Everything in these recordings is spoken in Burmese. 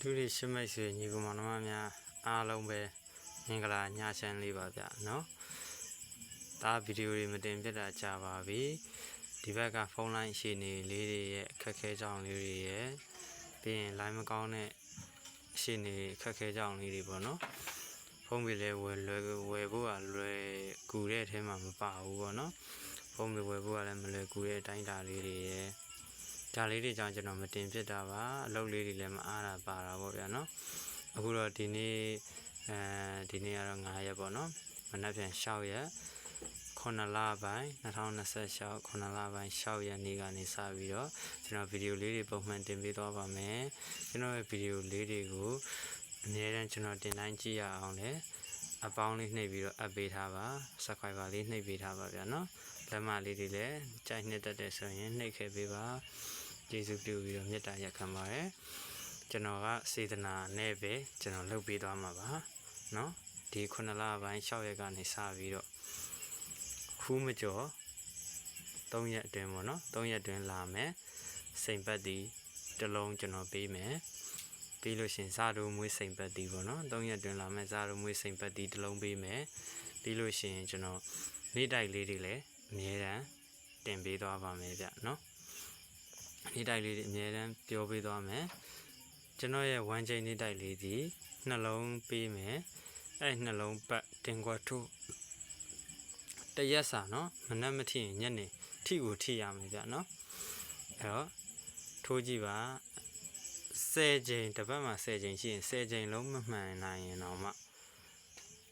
သူတွေရှမိတ်ဆွေညီကောင်မောင်နှမများအားလုံးပဲမင်္ဂလာညချမ်းလေးပါဗျနော်ဒါဗီဒီယိုတွေမတင်ပြတာကြာပါပြီဒီဘက်ကဖုန်းလိုင်းရှိနေလေးတွေရဲ့အခက်ခဲကြောင်းလေးတွေရဲ့ပြီးရင် line မကောင်းတဲ့ရှိနေအခက်ခဲကြောင်းလေးတွေပေါ့နော်ဖုန်းပြီးလဲဝယ်ဖို့ကလွယ်ကူတဲ့အထဲမှာမပါဘူးပေါ့နော်ဖုန်းပြီးဝယ်ဖို့ကလည်းမလွယ်ကူတဲ့အတိုင်းအတာလေးတွေရဲ့ဒါလေးတွေကြောင့်ကျွန်တော်မတင်ဖြစ်တာပါအလုပ်လေးတွေလည်းမအားတာပါတာပေါ့ဗျာနော်အခုတော့ဒီနေ့ကတော့9ရက်ပေါ့နော်မနက်ဖြန်6ရက်9လပိုင်း2026 9လပိုင်း6ရက်နေ့ကနေစပြီးတော့ကျွန်တော်ဗီဒီယိုလေးတွေပုံမှန်တင်ပေးသွားပါမယ်ကျွန်တော်ရဲ့ဗီဒီယိုလေးတွေကိုအများအားကျွန်တော်တင်တိုင်းကြည့်ရအောင်လေအပေါင်းလေးနှိပ်ပြီးတော့အပ်ပေးထားပါ subscriber လေးနှိပ်ပေးထားပါဗျာနော်လက်မလေးတွေလည်းကြိုက်နှစ်တက်တဲ့ဆိုရင်နှိပ်ခဲ့ပေးပါကျေးဇူးပြုပြီးတော့မေတ္တာရက်ခံပါတယ်ကျွန်တော်ကစေတနာနဲ့ပဲကျွန်တော်လုပ်ပေးသွားမှာပါနော်ဒီ9လပိုင်း6ရက်ကနေစပြီးတော့ခူးမကျော်3ရက်အတွင်းပေါ့နော်3ရက်အတွင်းလာမယ်စိန်ပတ်တီတစ်လုံးကျွန်တော်ပေးမယ်ပြီးလို့ရှင်စားတို့မွေးစိန်ပတ်တီပေါ့နော်3ရက်အတွင်းလာမယ်စားတို့မွေးစိန်ပတ်တီတစ်လုံးပေးမယ်ပြီးလို့ရှင်ကျွန်တော်နေ့တိုက်လေးတွေလည်းအမြဲတမ်းတင်ပေးသွားပါမယ်ဗျနော်နေ့တိုက်လေးတွေအမြဲတမ်းပြောပေးသွားမယ်ကျွန်တော်ရဲ့1ချိန်နေ့တိုက်လေးဒီနှလုံးပေးမယ်အဲ့နှလုံးပတ်တင်ခွက်ထုတရက်စာနော်မနက်မထီရင်ညနေထိကိုထိရမယ်ဗျနော်အဲ့တော့ထိုးကြည့်ပါ10ချိန်တစ်ပတ်မှာ10ချိန်ရှိရင်10ချိန်လုံးမမှန်နိုင်ရင်တော့မှ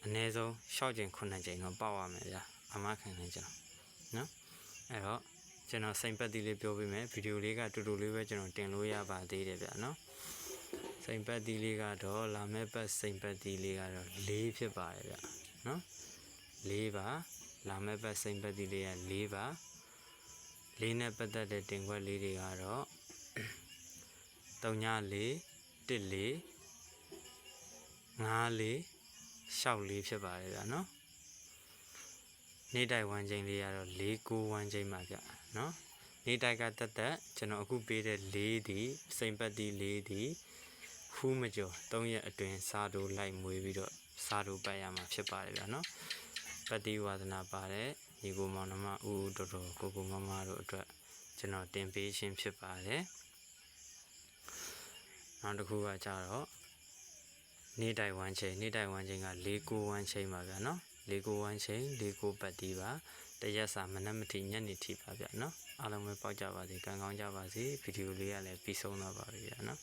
အနည်းဆုံး6ချိန်9ချိန်တော့ပေါက်ရမယ်ဗျအမခံနေကျွန်တော်နော်အဲ့တော့ကျွန်တော်စိန်ပတ်တီလေးပြောပေးမယ်ဗီဒီယိုလေးကတူတူလေးပဲကျွန်တော်တင်လို့ရပါသေးတယ်ဗျနော်စိန်ပတ်တီလေးကတော့လာမဲ့ပတ်စိန်ပတ်တီလေးကတော့4ဖြစ်ပါတယ်ဗျနော်4ပါလာမဲ့ပတ်စိန်ပတ်တီလေးက4ပါ4နဲ့ပတ်သက်တဲ့တင်ခွက်လေးတွေကတော့34 14 54 64ဖြစ်ပါတယ်ဗျနော်နေ့တိုက်1ချိန်လေးကတော့491ချိန်ပါဗျနော်နေ့တိုက်ကတက်ကျွန်တော်အခုပေးတဲ့4ဒီစိန်ပတ်တီ4ဒီခူးမကျော်3ရက်အတွင်းစားတို့လိုက်မွေးပြီးတော့စားတို့ပတ်ရမှာဖြစ်ပါတယ်ဗျာနော်ပတ်တီဝါသနာပါတဲ့ညီကိုမောင်နှမဦးတော်တော်ကိုမမတို့အတွက်ကျွန်တော်တင်ပေးခြင်းဖြစ်ပါတယ်နောက်တစ်ခုကကြတော့နေ့တိုင်1ချိန်နေ့တိုင်1ချိန်က491ချိန်ပါဗျာနော်491ချိန်49ပတ်တီပါတရက်စာမနက်မထီညနေထီပါဗျာနော်အားလုံးပဲပေါက်ကြပါစေကံကောင်းကြပါစေဗီဒီယိုလေးကလည်းပြီးဆုံးတော့ပါပြီဗျာနော်